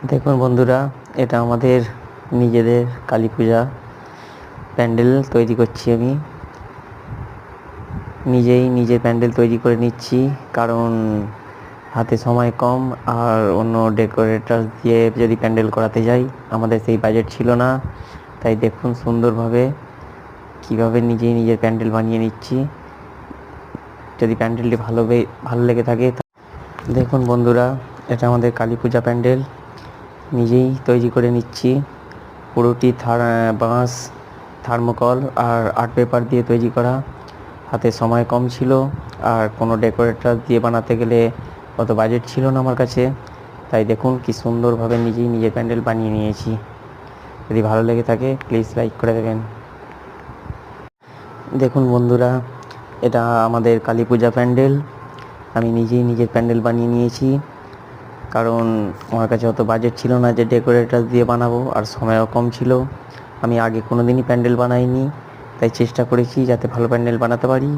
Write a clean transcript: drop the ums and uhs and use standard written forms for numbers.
দেখুন বন্ধুরা, এটা আমাদের নিজেদের কালী পূজা প্যান্ডেল তৈরি করছি। আমি নিজের প্যান্ডেল তৈরি করে নিচ্ছি, কারণ হাতে সময় কম আর অন্য ডেকোরেটর দিয়ে যদি প্যান্ডেল করাতে যাই আমাদের সেই বাজেট ছিল না। তাই দেখুন সুন্দরভাবে কীভাবে নিজের প্যান্ডেল বানিয়ে নিচ্ছি। যদি প্যান্ডেলটি ভালো লেগে থাকে, দেখুন বন্ধুরা, এটা আমাদের কালী পূজা প্যান্ডেল নিজেই তৈরি করে নিচ্ছি। পুরোটি বাঁশ, থার্মোকল আর আর্ট পেপার দিয়ে তৈরি করা। হাতে সময় কম ছিল আর কোনো ডেকোরেটর দিয়ে বানাতে গেলে অত বাজেট ছিল না আমার কাছে। তাই দেখুন কি সুন্দরভাবে নিজের প্যান্ডেল বানিয়ে নিয়েছি। যদি ভালো লেগে থাকে প্লিজ লাইক করে দেবেন। দেখুন বন্ধুরা, এটা আমাদের কালী পূজা প্যান্ডেল। আমি নিজের প্যান্ডেল বানিয়ে নিয়েছি, কারণ আমার কাছে অত বাজেট ছিল না যে ডেকোরেটর দিয়ে বানাবো, আর সময়ও কম ছিল। আমি আগে কোনো দিনই প্যান্ডেল বানাইনি, তাই চেষ্টা করেছি যাতে ভালো প্যান্ডেল বানাতে পারি।